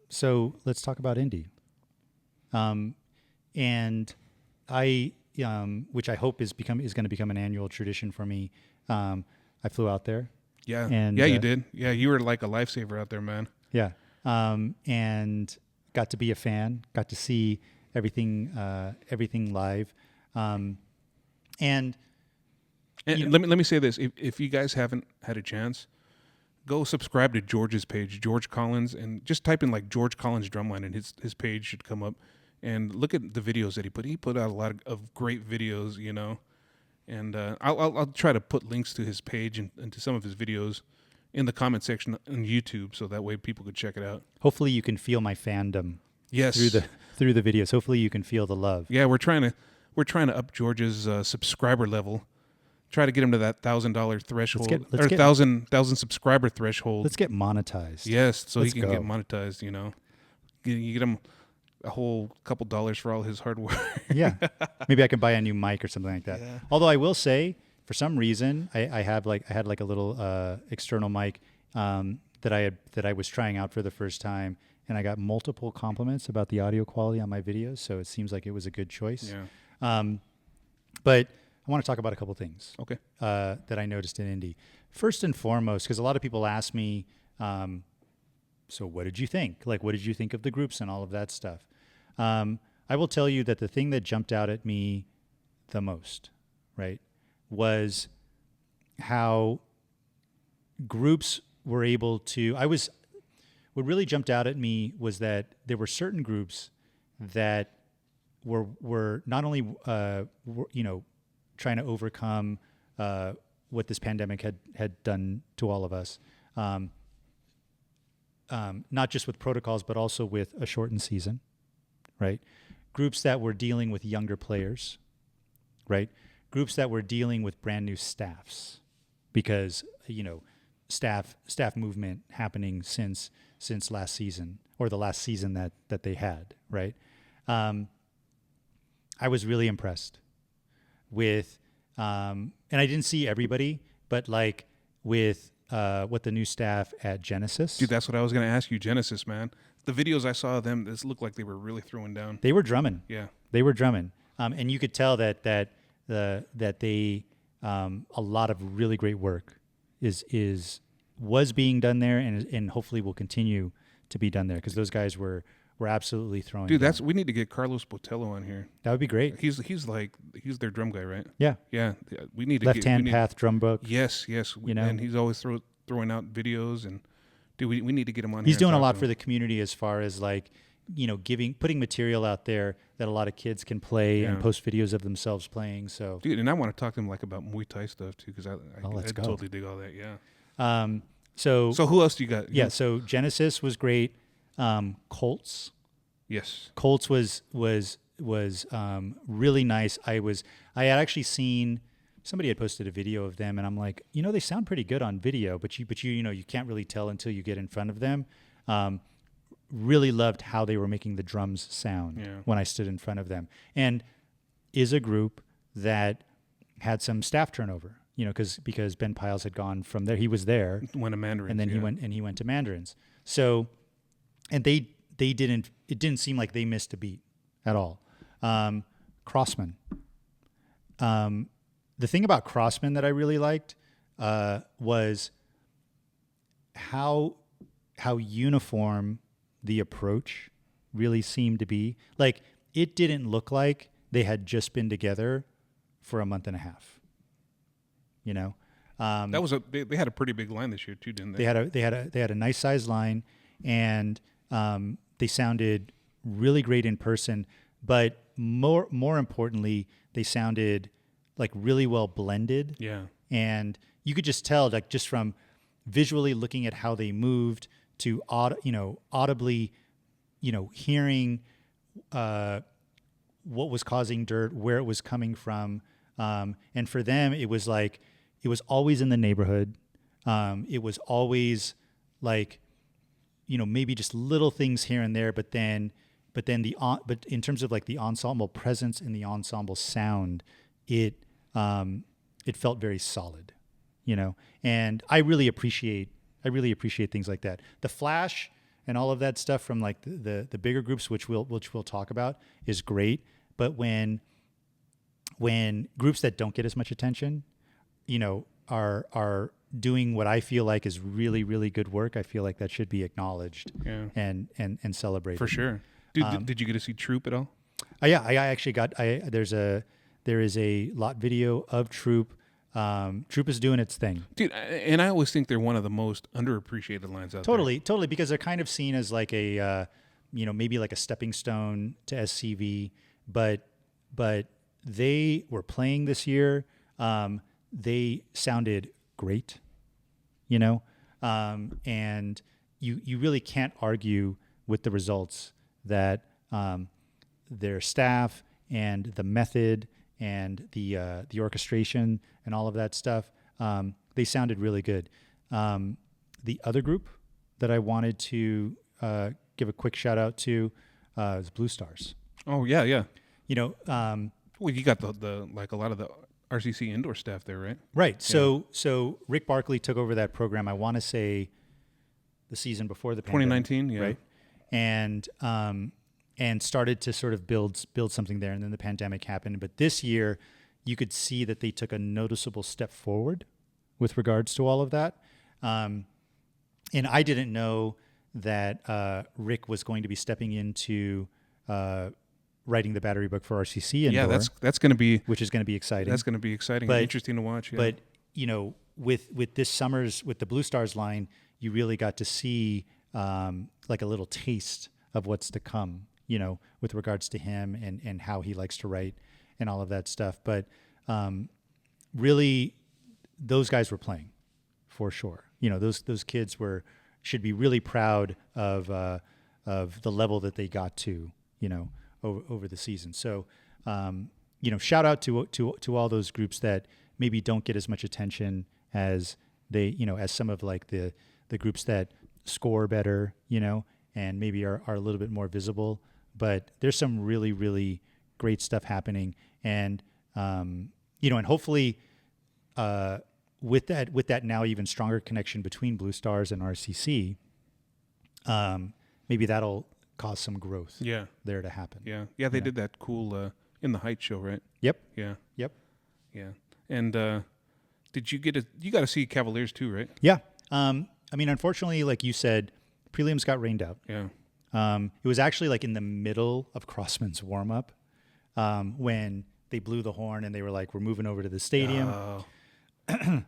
So let's talk about Indy. And I, which I hope is going to become an annual tradition for me. I flew out there. Yeah. And, you did. Yeah. You were like a lifesaver out there, man. Yeah. And got to be a fan, got to see everything live. And let me say this. If you guys haven't had a chance, go subscribe to George's page, George Collins, and just type in like George Collins Drumline, and his page should come up. And look at the videos that he put. He put out a lot of great videos, you know. And I'll try to put links to his page and to some of his videos in the comment section on YouTube, so that way people could check it out. Hopefully, you can feel my fandom. Yes. Through the videos. Hopefully, you can feel the love. Yeah, we're trying to up George's subscriber level. Try to get him to that $1,000 threshold, or 1,000 subscriber threshold. Let's get monetized. Yes, so he can get monetized. You know, you get him a whole couple dollars for all his hard work. Yeah, maybe I can buy a new mic or something like that. Yeah. Although I will say, for some reason, I had like a little external mic that I was trying out for the first time, and I got multiple compliments about the audio quality on my videos. So it seems like it was a good choice. Yeah. But I want to talk about a couple things. Okay. That I noticed in Indy. First and foremost, because a lot of people ask me, so what did you think? Like, what did you think of the groups and all of that stuff? I will tell you that the thing that jumped out at me the most, right, was how groups were able to, what really jumped out at me was that there were certain groups that were not only, trying to overcome what this pandemic had done to all of us, not just with protocols, but also with a shortened season, right? Groups that were dealing with younger players, right? Groups that were dealing with brand new staffs, because staff movement happening since last season, or the last season that they had, right? I was really impressed with, and I didn't see everybody, but like with what the new staff at Genesis. Dude, that's what I was going to ask you, Genesis, man. The videos I saw of them, this looked like they were really throwing down. They were drumming. Yeah. They were drumming. And you could tell that they, a lot of really great work was being done there, and hopefully will continue to be done there, because those guys were absolutely throwing. Dude, we need to get Carlos Botello on here. That would be great. He's their drum guy, right? Yeah. Yeah. We need to Left-hand path drum book. Yes. And he's always throwing out videos, and dude, we need to get him on. He's doing a lot for the community, as far as like, putting material out there that a lot of kids can play and post videos of themselves playing. So, dude, and I want to talk to him like about Muay Thai stuff too, because I totally dig all that. Yeah. So who else do you got? Yeah. So Genesis was great. Colts. Yes. Colts was really nice. I had actually seen, somebody had posted a video of them, and I'm like, they sound pretty good on video, but you can't really tell until you get in front of them. Really loved how they were making the drums sound when I stood in front of them, and is a group that had some staff turnover, because Ben Piles had gone from there. He was there. Went to Mandarins. And then he went to Mandarins. So, and it didn't seem like they missed a beat at all. Crossmen. The thing about Crossmen that I really liked was how uniform the approach really seemed to be. Like, it didn't look like they had just been together for a month and a half. That was they had a pretty big line this year too, didn't they? They had a nice sized line, and they sounded really great in person. But more importantly, they sounded like really well blended. Yeah. And you could just tell, like, just from visually looking at how they moved to audibly, hearing what was causing dirt, where it was coming from. And for them, it was like, it was always in the neighborhood. It was always like, maybe just little things here and there, but in terms of like the ensemble presence and the ensemble sound, it felt very solid, and I really appreciate things like that. The flash and all of that stuff from like the bigger groups, which we'll talk about, is great. But when groups that don't get as much attention, are doing what I feel like is really, really good work, I feel like that should be acknowledged and celebrated. For sure. Dude, did you get to see Troop at all? Yeah, I actually got. There is a lot video of Troop. Troop is doing its thing, dude. And I always think they're one of the most underappreciated lines out there. Totally, because they're kind of seen as like a, maybe like a stepping stone to SCV, but they were playing this year. They sounded great, and you really can't argue with the results that their staff and the method and the orchestration and all of that stuff, they sounded really good. The other group that I wanted to give a quick shout out to is Blue Stars. Oh yeah. Well, you got the like a lot of the RCC indoor staff there, right? Right. So Rick Barkley took over that program. I want to say the season before the pandemic, 2019, yeah. Right. And started to sort of build something there, and then the pandemic happened. But this year, you could see that they took a noticeable step forward with regards to all of that. And I didn't know that Rick was going to be stepping into writing the battery book for RCC indoor. Yeah, that's going to be, which is going to be exciting. That's going to be exciting and interesting to watch. Yeah. But with this summer's with the Blue Stars line, you really got to see like a little taste of what's to come. With regards to him and how he likes to write and all of that stuff. But really, those guys were playing for sure. Those kids should be really proud of the level that they got to, over the season. So, shout out to all those groups that maybe don't get as much attention as they, as some of like the groups that score better, and maybe are a little bit more visible. But there's some really, really great stuff happening, and and hopefully, with that now even stronger connection between Blue Stars and RCC, maybe that'll cause some growth. There to happen. Yeah. They did that cool In the Heights show, right? Yep. Yeah. Yep. Yeah. And did you you got to see Cavaliers too, right? Yeah. Unfortunately, like you said, prelims got rained out. Yeah. It was actually like in the middle of Crossmen's warm up when they blew the horn and they were like, we're moving over to the stadium. Oh.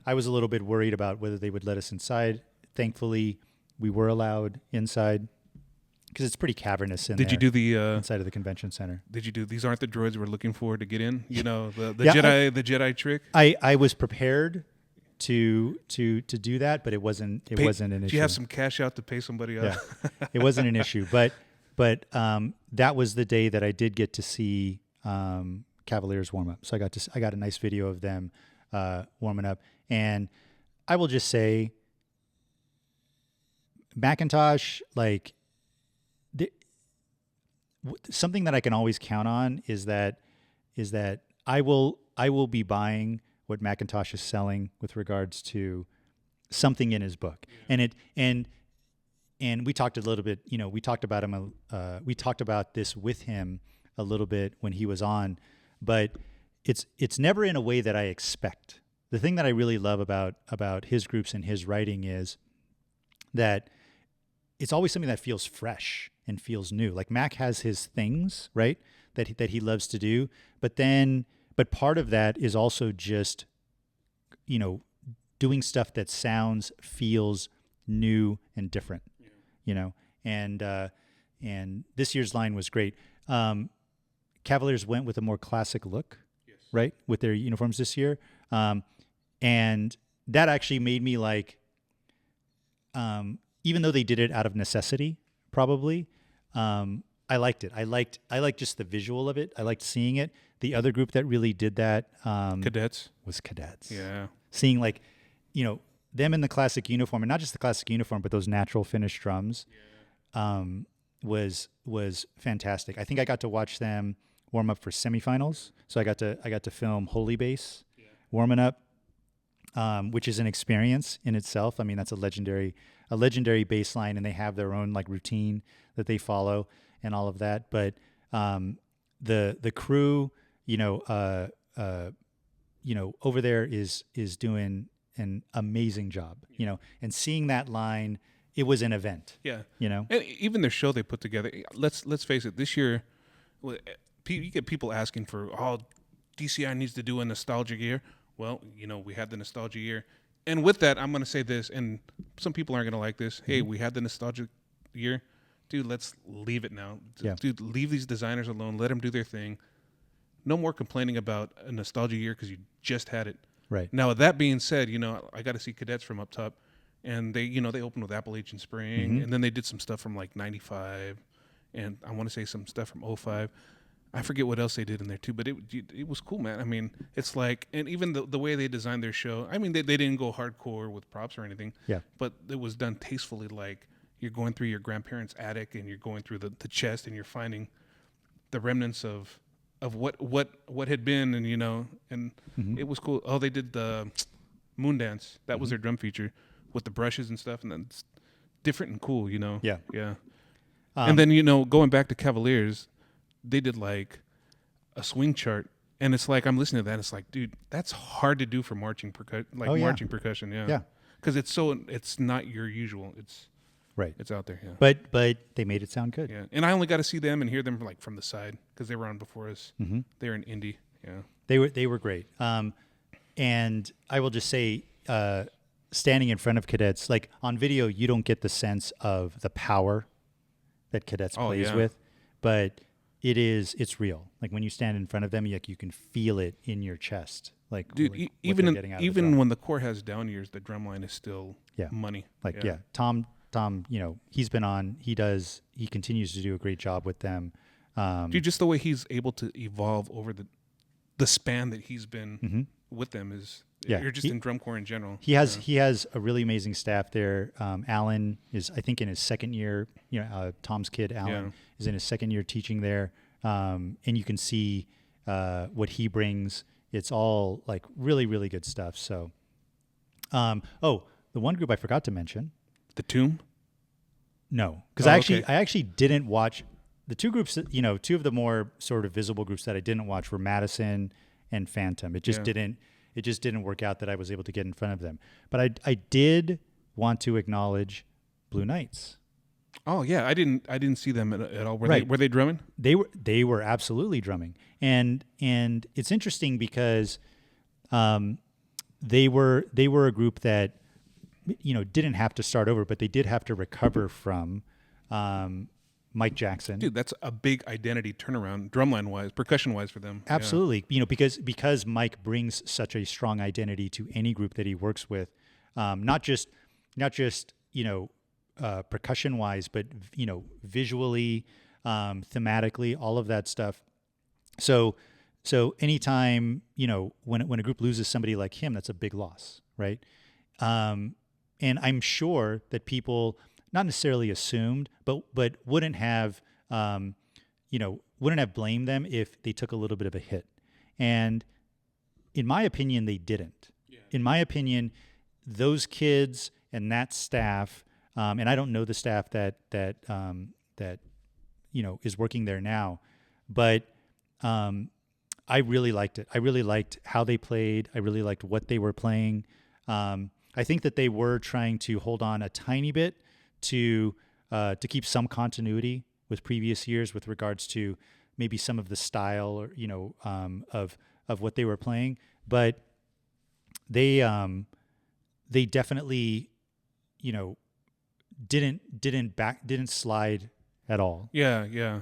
I was a little bit worried about whether they would let us inside. Thankfully, we were allowed inside because it's pretty cavernous Did you do the inside of the convention center? Did you do these aren't the droids we're looking for to get in? The Yeah, Jedi trick? I was prepared to do that, but it wasn't an issue. Did you have some cash out to pay somebody else? Yeah, it wasn't an issue, but that was the day that I did get to see Cavaliers warm up. So I got a nice video of them warming up, and I will just say, Macintosh, like something that I can always count on is that I will be buying what Macintosh is selling with regards to something in his book. Yeah. And we talked a little bit, we talked about him, we talked about this with him a little bit when he was on, but it's never in a way that I expect. The thing that I really love about his groups and his writing is that it's always something that feels fresh and feels new. Like Mac has his things, right, that he loves to do, but part of that is also just, doing stuff that sounds, feels new and different, and this year's line was great. Cavaliers went with a more classic look, yes, right, with their uniforms this year. And that actually made me like, even though they did it out of necessity, probably, I liked it. I liked just the visual of it. I liked seeing it. The other group that really did that Cadets was Cadets. Yeah. Seeing like, them in the classic uniform, and not just the classic uniform, but those natural finish drums, was fantastic. I think I got to watch them warm up for semifinals. So I got to film Holy Base warming up. which is an experience in itself. I mean, that's a legendary baseline, and they have their own like routine that they follow and all of that. But the crew, over there is doing an amazing job, and seeing that line, it was an event. Yeah. And even their show they put together, let's face it, this year, you get people asking for, DCI needs to do a nostalgia year. Well, we had the nostalgia year. And with that, I'm going to say this, and some people aren't going to like this. Hey, we had the nostalgia year. Dude, let's leave it now. Yeah. Dude, leave these designers alone. Let them do their thing. No more complaining about a nostalgia year because you just had it. Right. Now, with that being said, I got to see Cadets from up top. And they opened with Appalachian Spring. And then they did some stuff from like 95. And I want to say some stuff from 05. I forget what else they did in there too, but it was cool, man. I mean, it's like, and even the way they designed their show, I mean, they didn't go hardcore with props or anything. Yeah. But it was done tastefully, like you're going through your grandparents' attic and you're going through the chest and you're finding the remnants of what had been, and it was cool. Oh, they did the Moon Dance. That was their drum feature with the brushes and stuff, and then it's different and cool, Yeah. Yeah. And then, going back to Cavaliers, they did like a swing chart, and it's like I'm listening to that. It's like, dude, that's hard to do for marching percussion. Marching percussion, yeah. Because it's not your usual. It's right. It's out there, yeah. But they made it sound good. Yeah, and I only got to see them and hear them like from the side because they were on before us. They were in Indy, yeah. They were great. And I will just say, standing in front of Cadets, like on video, you don't get the sense of the power that Cadets plays with, but it's real. Like when you stand in front of them, you can feel it in your chest. Like, dude, even when the Corps has down years, the drum line is still money. Like, Tom, he's been on. He continues to do a great job with them. Dude, just the way he's able to evolve over the span that he's been with them is. Yeah, you're just in drum corps in general. He has a really amazing staff there. Alan is, I think, in his second year. Tom's kid, Alan, is in his second year teaching there, and you can see what he brings. It's all like really, really good stuff. So, the one group I forgot to mention, the Tomb. No, because I actually didn't watch the two groups. Two of the more sort of visible groups that I didn't watch were Madison and Phantom. It just didn't. It just didn't work out that I was able to get in front of them. But I did want to acknowledge Blue Knights. Oh yeah, I didn't see them at all. Were they drumming? They were absolutely drumming, and it's interesting because they were a group that didn't have to start over, but they did have to recover from Mike Jackson. Dude, that's a big identity turnaround, drumline wise, percussion wise for them. Absolutely, because Mike brings such a strong identity to any group that he works with, not just percussion wise, but visually, thematically, all of that stuff. So anytime when a group loses somebody like him, that's a big loss, right? And I'm sure that people not necessarily assumed, but wouldn't have blamed them if they took a little bit of a hit. And in my opinion, they didn't. Yeah. In my opinion, those kids and that staff, and I don't know the staff that is working there now, but I really liked it. I really liked how they played. I really liked what they were playing. I think that they were trying to hold on a tiny bit to keep some continuity with previous years with regards to maybe some of the style or of what they were playing, but they definitely didn't slide at all. Yeah,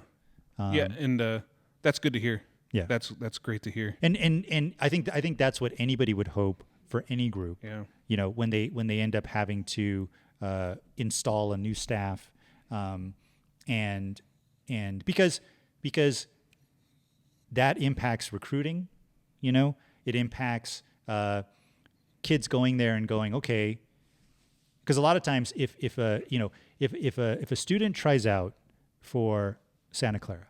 and that's good to hear. Yeah, that's great to hear. And I think that's what anybody would hope for any group. Yeah, when they end up having to install a new staff, and because that impacts recruiting, it impacts kids going there and going, okay, because a lot of times if a student tries out for Santa Clara,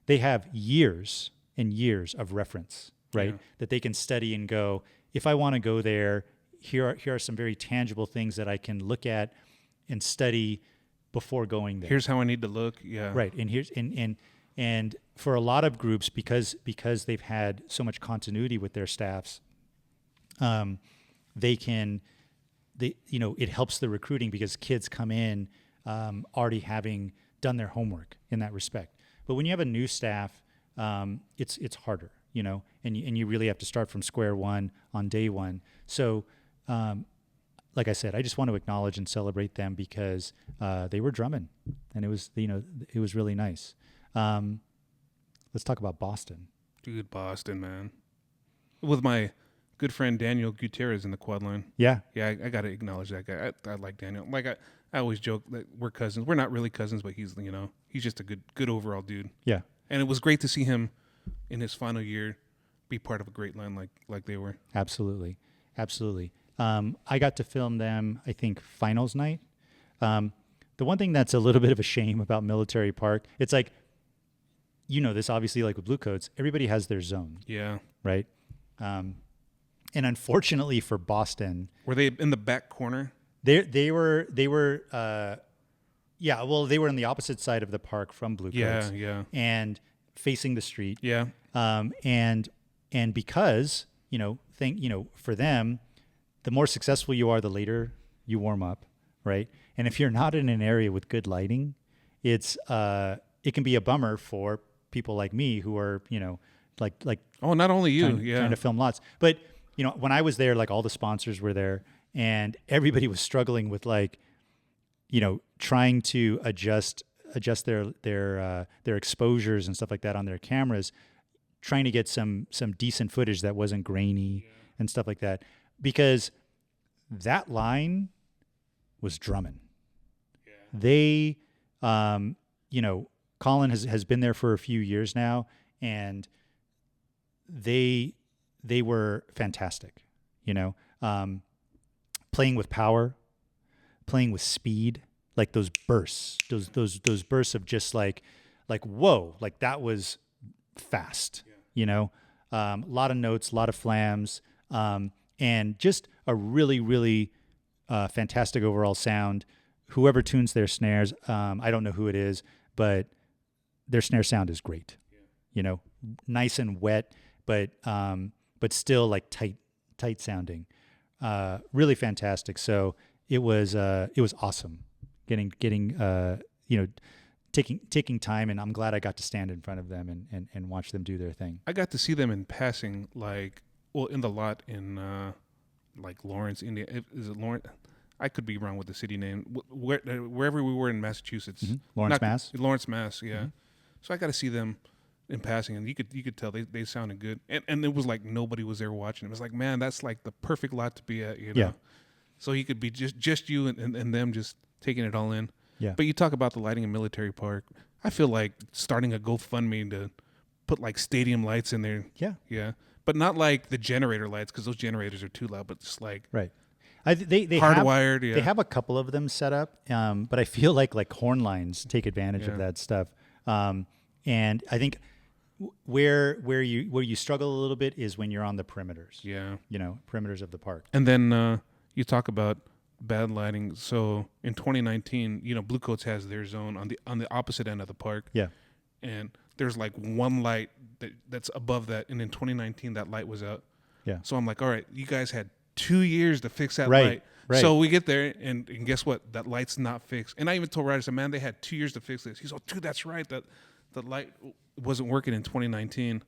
they have years and years of reference, right? Yeah. That they can study and go, if I want to go there, here are some very tangible things that I can look at and study before going there. Here's how I need to look. Yeah. Right. And here's and for a lot of groups, because they've had so much continuity with their staffs, it helps the recruiting because kids come in already having done their homework in that respect. But when you have a new staff, it's harder, and you really have to start from square one on day one. So, like I said, I just want to acknowledge and celebrate them because they were drumming, and it was really nice. Let's talk about Boston. Dude, Boston, man. With my good friend Daniel Gutierrez in the quad line. Yeah. Yeah, I got to acknowledge that guy. I like Daniel. Like I always joke that we're cousins. We're not really cousins, but he's just a good overall dude. Yeah. And it was great to see him in his final year be part of a great line like they were. Absolutely. I got to film them, I think, finals night. The one thing that's a little bit of a shame about Military Park, it's like, this obviously, like with Bluecoats, everybody has their zone. Yeah. Right? And unfortunately for Boston, were they in the back corner? They were they were on the opposite side of the park from Bluecoats. Yeah. And facing the street. Yeah. And because, for them, the more successful you are, the later you warm up, right? And if you're not in an area with good lighting, it can be a bummer for people like me who are, like oh, not only you, trying to film lots. But, when I was there, like all the sponsors were there and everybody was struggling with trying to adjust their exposures and stuff like that on their cameras, trying to get some decent footage that wasn't grainy and stuff like that, because that line was drumming. Yeah. They, Colin has been there for a few years now, and they were fantastic, playing with power, playing with speed, like those bursts, those bursts of just like whoa, like that was fast, a lot of notes, a lot of flams, and just a really, really fantastic overall sound. Whoever tunes their snares, I don't know who it is, but their snare sound is great. Yeah. Nice and wet, but still like tight sounding. Really fantastic. So it was awesome getting taking time, and I'm glad I got to stand in front of them and watch them do their thing. I got to see them in passing, in the lot in Lawrence, India. Is it Lawrence? I could be wrong with the city name. Wherever we were in Massachusetts, Lawrence, Mass. Yeah. Mm-hmm. So I got to see them in passing, and you could tell they sounded good, and it was like nobody was there watching. It was like, man, that's like the perfect lot to be at, Yeah. So you could be just you and them just taking it all in. Yeah. But you talk about the lighting in Military Park. I feel like starting a GoFundMe to put like stadium lights in there. Yeah. Yeah. But not like the generator lights, because those generators are too loud, but just like right. They hardwired. They have a couple of them set up, but I feel like horn lines take advantage of that stuff. And I think where you struggle a little bit is when you're on the perimeters. Yeah. Perimeters of the park. And then you talk about bad lighting. So in 2019, Bluecoats has their zone on the opposite end of the park. Yeah. And there's like one light that's above that, and in 2019 that light was out. Yeah. So I'm like, all right, you guys had 2 years to fix that right. light. Right. So we get there, and guess what? That light's not fixed. And I even told Ryder, I said, man, they had 2 years to fix this. He's like, dude, that's right. That the light wasn't working in 2019.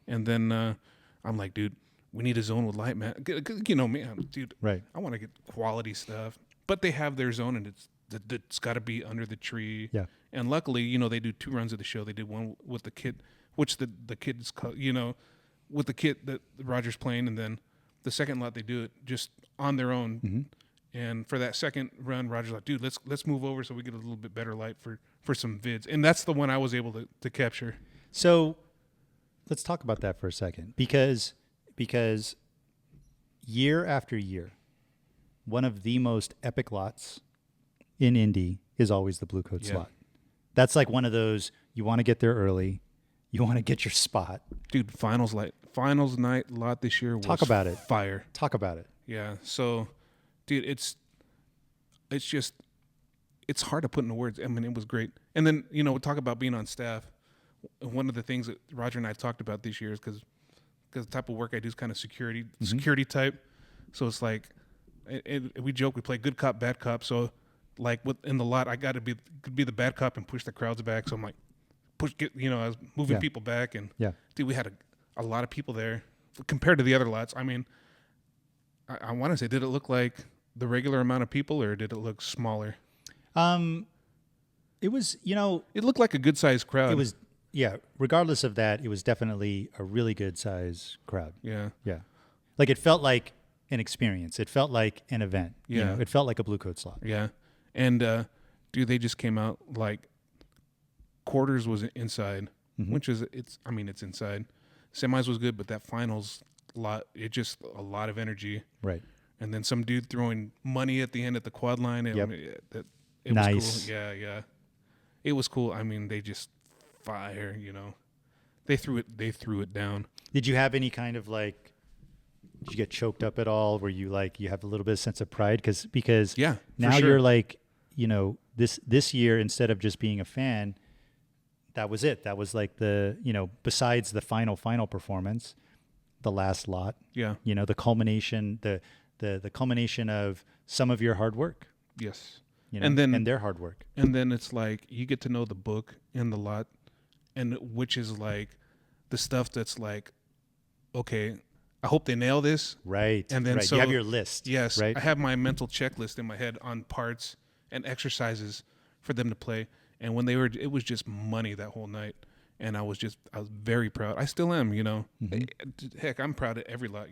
And then I'm like, dude, we need a zone with light, man. Man, dude, right. I want to get quality stuff. But they have their zone, and it's got to be under the tree. Yeah. And luckily, they do 2 runs of the show. They did one with the kid, which the kids, with the kid that Roger's playing, and then the second lot they do it just on their own. Mm-hmm. And for that second run, Roger's like, dude, let's move over so we get a little bit better light for some vids. And that's the one I was able to capture. So let's talk about that for a second, because year after year, one of the most epic lots in Indy is always the Bluecoats lot. That's like one of those, you want to get there early, you want to get your spot. Dude, finals finals night lot this year was fire. Talk about it. Yeah. So, dude, it's just, it's hard to put into words. I mean, it was great. And then, we talk about being on staff. One of the things that Roger and I talked about this year is because the type of work I do is kind of security type. So it's like, we joke, we play good cop, bad cop. So like in the lot, I got to be the bad cop and push the crowds back. So I'm like, I was moving people back, and dude, we had a lot of people there compared to the other lots. I mean, I want to say, did it look like the regular amount of people, or did it look smaller? It was, it looked like a good sized crowd. It was, regardless of that, it was definitely a really good size crowd. Yeah. Yeah. Like it felt like an experience. It felt like an event. Yeah. It felt like a Bluecoats Lot. Yeah. And, dude, they just came out like quarters was inside, which is, it's inside. Semis was good, but that finals lot, it just a lot of energy. Right. And then some dude throwing money at the end at the quad line. It nice. was cool. Yeah. It was cool. I mean, they just fire, They threw it down. Did you have any kind of did you get choked up at all? Were you you have a little bit of sense of pride? Because now you're this year, instead of just being a fan, that was it. That was besides the final performance, the last lot. Yeah. The culmination, the culmination of some of your hard work. Yes. And their hard work. And then it's like you get to know the book in the lot, and which is the stuff that's okay, I hope they nail this. Right. And then so you have your list. Yes. Right. I have my mental checklist in my head on parts and exercises for them to play. And when it was just money that whole night. And I was very proud. I still am, Heck, I'm proud of every lot,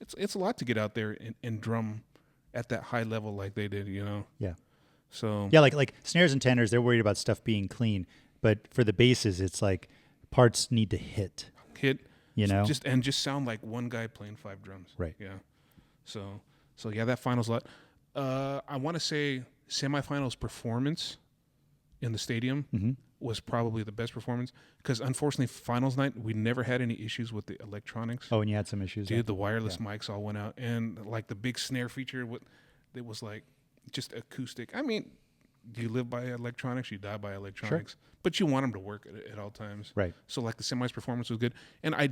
It's a lot to get out there and drum at that high level like they did, Yeah. So. Yeah, like snares and tenors, they're worried about stuff being clean. But for the basses, it's parts need to hit. Just sound like one guy playing 5 drums. Right. Yeah. So yeah, that finals lot. I want to say semifinals performance in the stadium was probably the best performance, because unfortunately finals night we never had any issues with the electronics. Oh, and you had some issues. Dude, the wireless mics all went out, and the big snare feature, it was just acoustic. I mean, do you live by electronics? You die by electronics. Sure. But you want them to work at all times. Right. So the semis performance was good. And I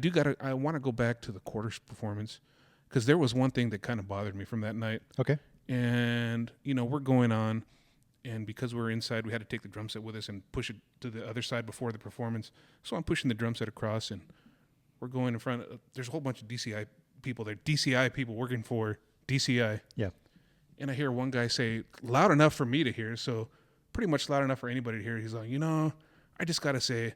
want to go back to the quarters performance, because there was one thing that kind of bothered me from that night. Okay. And, we're going on, and because we were inside, we had to take the drum set with us and push it to the other side before the performance. So I'm pushing the drum set across, and we're going in front. There's a whole bunch of DCI people there, DCI people working for DCI. Yeah. And I hear one guy say, loud enough for me to hear, so pretty much loud enough for anybody to hear. He's like, I just got to say,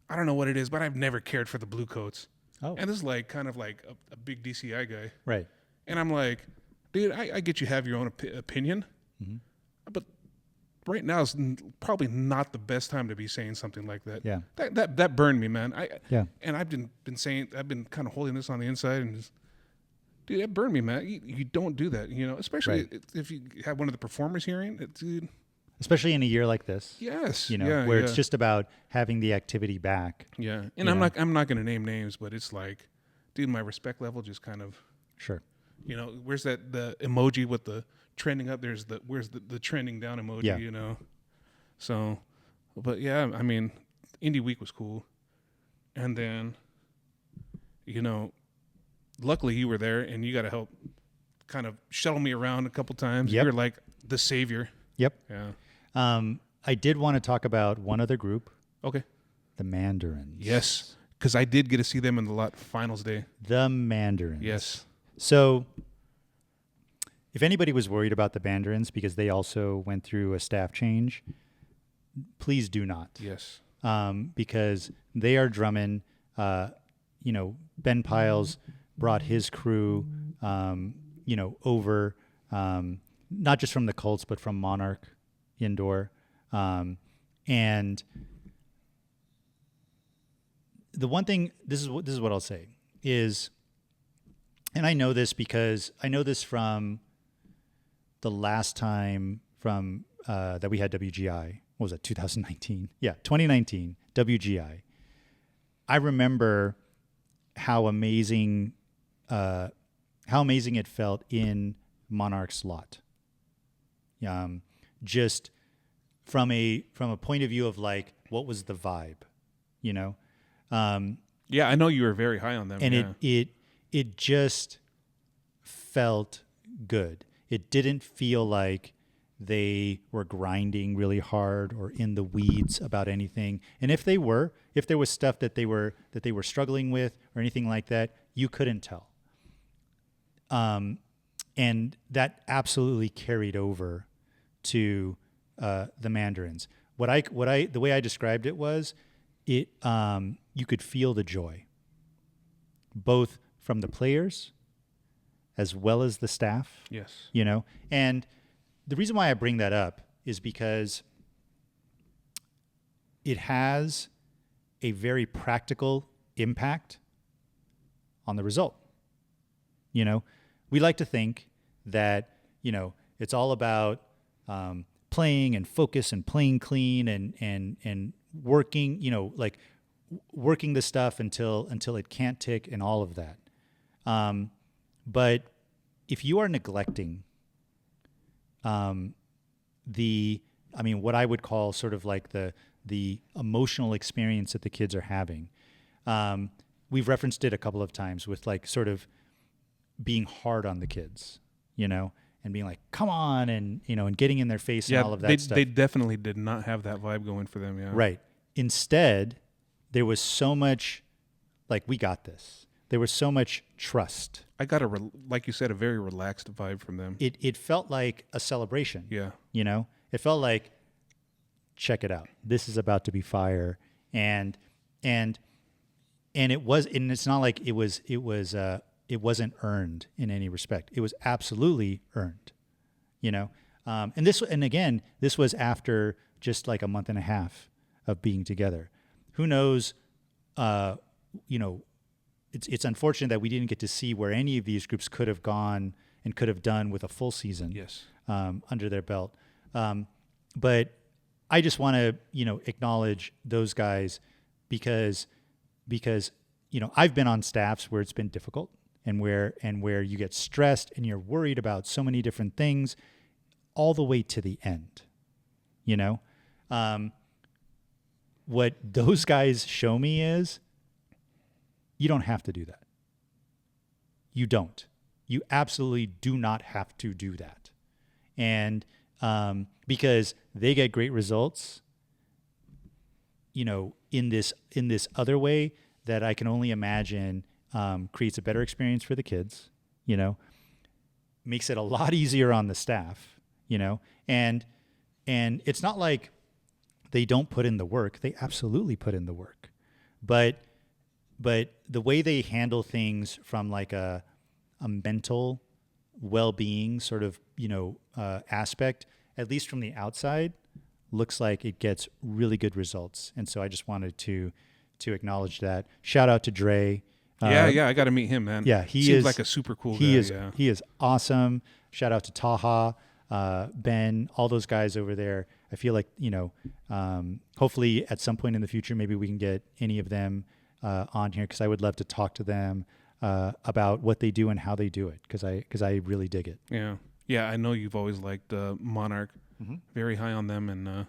I don't know what it is, but I've never cared for the Bluecoats. Oh. And this is kind of a big DCI guy. Right. And I'm like, dude, I get you have your own opinion, but right now is probably not the best time to be saying something like that. Yeah. That burned me, man. And I've been kind of holding this on the inside, and just, dude, that burned me, man. You don't do that, especially if you have one of the performers hearing it, dude. Especially in a year like this. Yes. Where it's just about having the activity back. Yeah. And I'm not going to name names, but it's dude, my respect level just kind of. Sure. Where's the emoji with the trending up? Where's the trending down emoji, So, but yeah, I mean, Indy week was cool. And then, luckily you were there, and you got to help kind of shuttle me around a couple times. Yep. You're the savior. Yep. Yeah. I did want to talk about one other group. Okay. The Mandarins. Yes. Because I did get to see them in the lot finals day. The Mandarins. Yes. So if anybody was worried about the Mandarins because they also went through a staff change, please do not. Yes. Because they are drumming. Ben Piles brought his crew, over, not just from the Colts, but from Monarch Indoor. And the one thing, this is what I'll say is, and I know this because I know this from the last time that we had WGI. What was that, 2019? Yeah, 2019, WGI. I remember how amazing it felt in Monarch's Lot. Just from a point of view of like, what was the vibe, you know? Yeah, I know you were very high on them. And it just felt good. It didn't feel like they were grinding really hard or in the weeds about anything. And if there was stuff that they were struggling with or anything like that, you couldn't tell. And that absolutely carried over to the Mandarins. The way I described it was, you could feel the joy, both from the players as well as the staff. Yes. You know, and the reason why I bring that up is because it has a very practical impact on the result. You know, we like to think that, you know, it's all about playing and focus and playing clean and working, you know, like working the stuff until it can't tick and all of that. But if you are neglecting what I would call sort of like the emotional experience that the kids are having, we've referenced it a couple of times with like sort of being hard on the kids, you know, and being like, come on, and, you know, and getting in their face and all of that stuff. They definitely did not have that vibe going for them, yeah. Right. Instead, there was so much, like, we got this. There was so much trust. I got like you said, a very relaxed vibe from them. It felt like a celebration. Yeah. You know? It felt like, check it out. This is about to be fire. And it was, and it's not like it wasn't earned in any respect. It was absolutely earned, you know? And again, this was after just like a month and a half of being together. Who knows, you know, it's unfortunate that we didn't get to see where any of these groups could have gone and could have done with a full season. Yes. Under their belt. But I just want to, you know, acknowledge those guys because, you know, I've been on staffs where it's been difficult and where you get stressed and you're worried about so many different things all the way to the end, you know? What those guys show me is you don't have to do that. You don't. You absolutely do not have to do that. And because they get great results, you know, in this other way that I can only imagine creates a better experience for the kids, you know, makes it a lot easier on the staff, you know, and it's not like they don't put in the work. They absolutely put in the work, but the way they handle things from like a mental well-being sort of, you know, aspect, at least from the outside, looks like it gets really good results. And so I just wanted to acknowledge that. Shout out to Dre. Yeah, I got to meet him, man. Yeah, he seems like a super cool guy. He is awesome. Shout out to Taha, Ben, all those guys over there. I feel like, you know, hopefully at some point in the future, maybe we can get any of them on here, because I would love to talk to them about what they do and how they do it, because I really dig it. Yeah, I know you've always liked Monarch, very high on them, and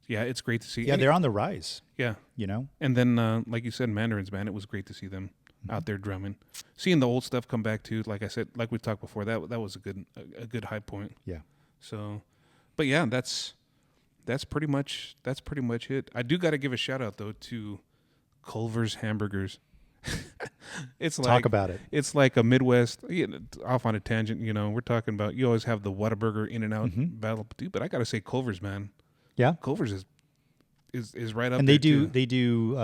yeah, it's great to see. Yeah, they're on the rise. Yeah, you know. And then, like you said, Mandarins, man, it was great to see them out there drumming. Seeing the old stuff come back too, like I said, like we talked before, that was a good high point. Yeah. So, but yeah, that's pretty much it. I do got to give a shout out though to Culver's hamburgers. It's like, talk about it. It's like a Midwest, off on a tangent, you know, we're talking about, you always have the Whataburger In-N-Out battle, but I got to say Culver's, man. Yeah. Culver's is right up and there. And they do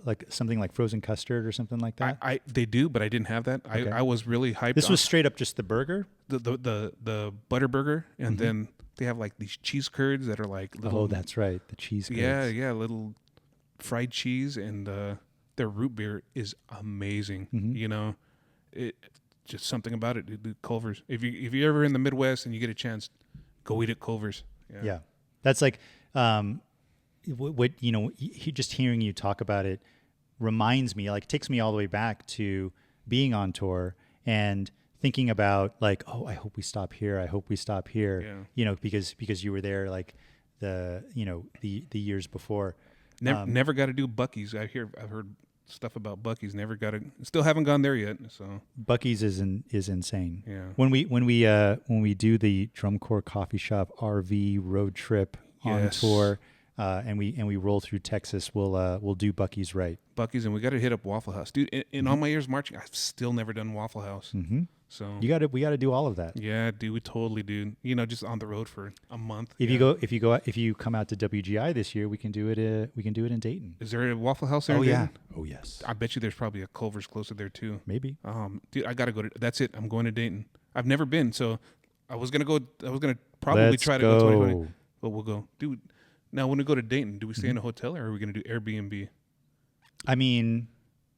like something like frozen custard or something like that. They do, but I didn't have that. Okay. I was really hyped. This was straight up just the burger? The butter burger, and then they have like these cheese curds that are like little. Oh, that's right. The cheese curds. Yeah, little fried cheese, and their root beer is amazing. You know, it just something about it. Culver's. If you're ever in the Midwest and you get a chance, go eat at Culver's. Yeah. That's like what you know. Just hearing you talk about it reminds me, like, takes me all the way back to being on tour and thinking about, like, oh, I hope we stop here. I hope we stop here. Yeah. Because you were there, like, the years before. Never got to do Buc-ee's. I've heard stuff about Buc-ee's. Still haven't gone there yet. So Buc-ee's is insane. Yeah. When we do the Drum Corps Coffee Shop RV road trip on tour, and we roll through Texas, we'll do Buc-ee's right. Buc-ee's, and we got to hit up Waffle House, dude. In all my years marching, I've still never done Waffle House. Mm-hmm. So we got to do all of that. Yeah, dude, we totally do. Just on the road for a month. If you come out to WGI this year, we can do it in Dayton. Is there a Waffle House there? Oh yeah. Dayton? Oh yes. I bet you there's probably a Culver's closer there too. Maybe. Dude, I gotta go to. That's it. I'm going to Dayton. I've never been, so I was gonna probably try to go 2020, but we'll go, dude. Now, when we go to Dayton, do we stay in a hotel or are we gonna do Airbnb? I mean,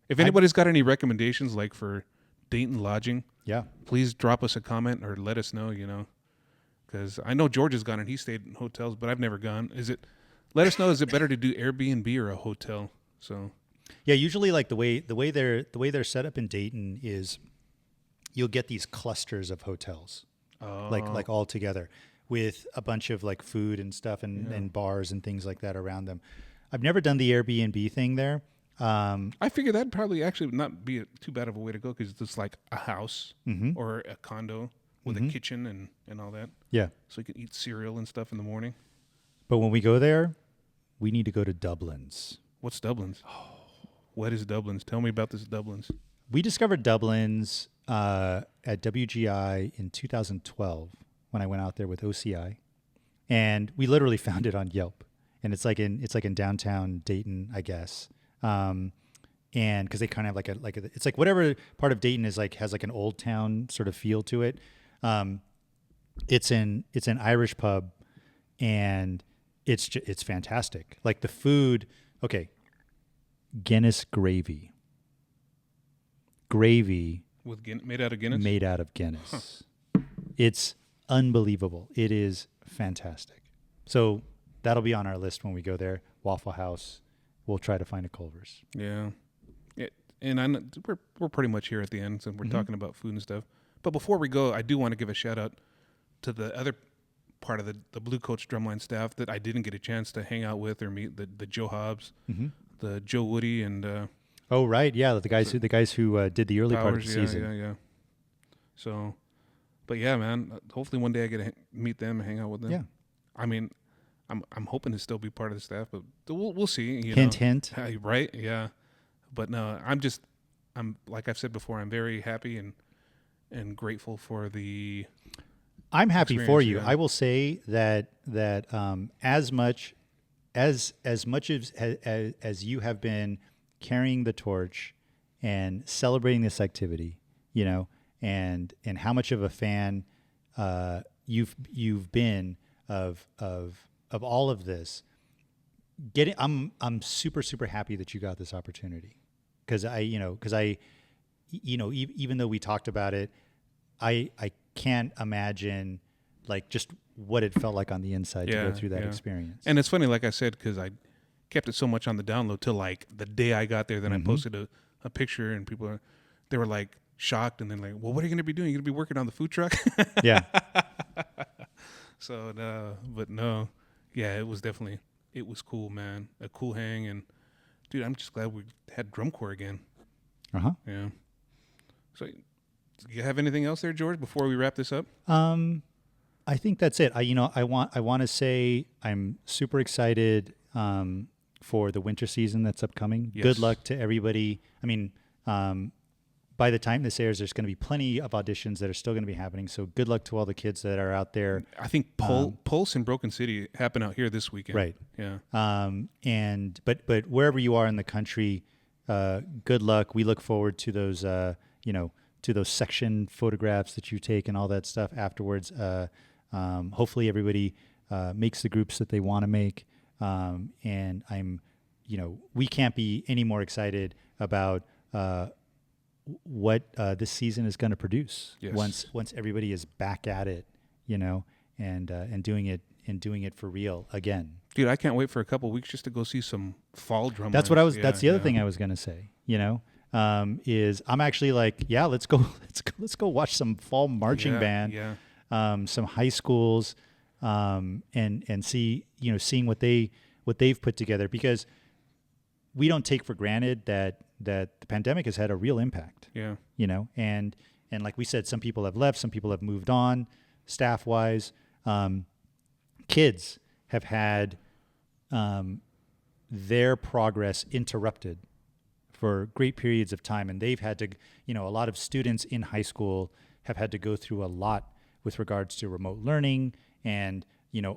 if anybody's got any recommendations, like for Dayton lodging, please drop us a comment or let us know. Because I know George has gone and he stayed in hotels, but I've never gone. Let us know. Is it better to do Airbnb or a hotel? So, yeah, usually like the way they're set up in Dayton is, you'll get these clusters of hotels, like all together, with a bunch of like food and stuff and bars and things like that around them. I've never done the Airbnb thing there. I figure that'd probably actually not be too bad of a way to go, because it's like a house or a condo with a kitchen and all that. Yeah. So you can eat cereal and stuff in the morning. But when we go there, we need to go to Dublin's. What's Dublin's? What is Dublin's? Tell me about this Dublin's. We discovered Dublin's at WGI in 2012 when I went out there with OCI, and we literally found it on Yelp. And it's like in downtown Dayton, I guess. And because they kind of have it's like whatever part of Dayton is like, has like an old town sort of feel to it. It's an Irish pub, and it's fantastic. Like the food, okay. Guinness gravy with made out of Guinness. Made out of Guinness. Huh. It's unbelievable. It is fantastic. So that'll be on our list when we go there. Waffle House. We'll try to find a Culver's. Yeah. And we're pretty much here at the end, since we're talking about food and stuff. But before we go, I do want to give a shout out to the other part of the Bluecoats drumline staff that I didn't get a chance to hang out with or meet, the Joe Hobbs, the Joe Woody, and oh right, yeah, the guys who did the early part of the season. Yeah. So, but yeah, man. Hopefully one day I get to meet them and hang out with them. Yeah. I mean, I'm hoping to still be part of the staff, but we'll see. Hint. Right? Yeah. But no, I'm like I've said before, I'm very happy and grateful for the. I'm happy for you. Yeah. I will say that as much as you have been carrying the torch and celebrating this activity, and how much of a fan you've been of all of this. I'm super happy that you got this opportunity, because even though we talked about it, I can't imagine like just what it felt like on the inside to go through that experience. And it's funny, like I said, because I kept it so much on the download till like the day I got there. Then I posted a picture, and they were like shocked, and then like, well, what are you going to be doing? You're going to be working on the food truck? Yeah. So, but no, yeah, it was cool, man. A cool hang, and dude, I'm just glad we had drum corps again. Yeah. So, you have anything else there, George, before we wrap this up? I think that's it. I want to say I'm super excited for the winter season that's upcoming. Yes. Good luck to everybody. I mean, by the time this airs, there's going to be plenty of auditions that are still going to be happening. So good luck to all the kids that are out there. I think Pulse and Broken City happen out here this weekend. Right. Yeah. But wherever you are in the country, good luck. We look forward to those, to those section photographs that you take and all that stuff afterwards. Hopefully everybody makes the groups that they want to make. And we can't be any more excited about what this season is going to produce. Yes. Once everybody is back at it, and doing it for real again. Dude, I can't wait for a couple weeks just to go see some fall drum. That's what I was. That's the other thing I was gonna say. Is I'm actually like, yeah, let's go watch some fall marching band. Yeah. Some high schools, and see, seeing what they've put together, because we don't take for granted that the pandemic has had a real impact. Yeah. And like we said, some people have left, some people have moved on, staff wise. Kids have had their progress interrupted for great periods of time, and they've had to, a lot of students in high school have had to go through a lot with regards to remote learning and,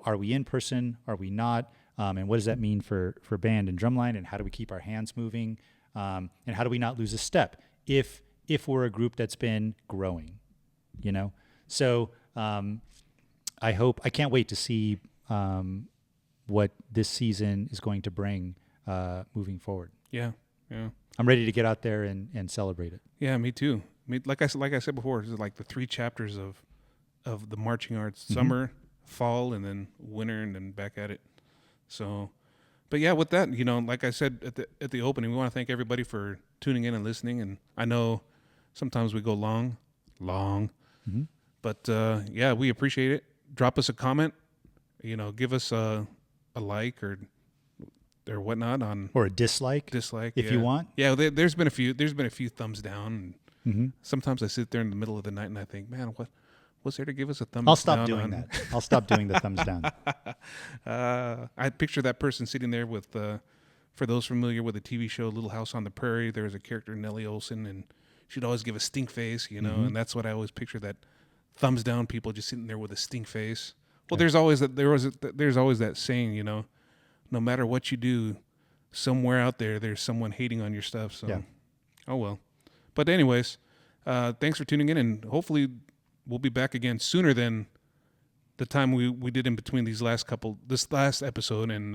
are we in person? Are we not? And what does that mean for band and drumline? And how do we keep our hands moving? And how do we not lose a step if we're a group that's been growing, So I can't wait to see what this season is going to bring moving forward. Yeah. Yeah. I'm ready to get out there and celebrate it. Yeah, me too. Like I said before, it's like the 3 chapters of the marching arts: summer, fall, and then winter, and then back at it. So, but yeah, with that, like I said at the opening, we want to thank everybody for tuning in and listening. And I know sometimes we go long, but yeah, we appreciate it. Drop us a comment, give us a like or whatnot on, or a dislike if you want. Yeah, there's been a few thumbs down. And sometimes I sit there in the middle of the night and I think, man, what's there to give us a thumbs down? I'll stop doing that. I'll stop doing the thumbs down. I picture that person sitting there with, for those familiar with the TV show Little House on the Prairie, there was a character, Nellie Olson, and she'd always give a stink face, and that's what I always picture, that thumbs down people just sitting there with a stink face. Well, there's always that saying, no matter what you do, somewhere out there's someone hating on your stuff. So, Oh well. But anyways, thanks for tuning in, and hopefully we'll be back again sooner than the time we did in between this last episode, and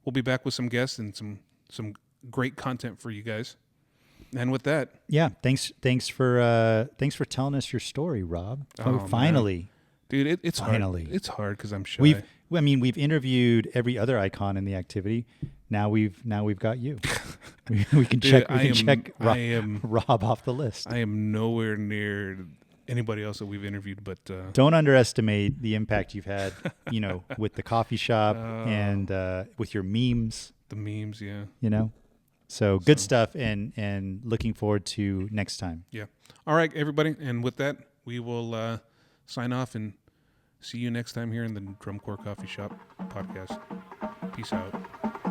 we'll be back with some guests and some great content for you guys. And with that, thanks for telling us your story, Rob. Finally, man. Dude, it's finally hard. It's hard because I'm shy. We've interviewed every other icon in the activity. Now we've got you. we can check Rob off the list. I am nowhere near anybody else that we've interviewed, but don't underestimate the impact you've had. With the coffee shop and with your memes. The memes, yeah. So good stuff, and looking forward to next time. Yeah. All right, everybody, and with that, we will sign off and see you next time here in the Drum Corps Coffee Shop podcast. Peace out.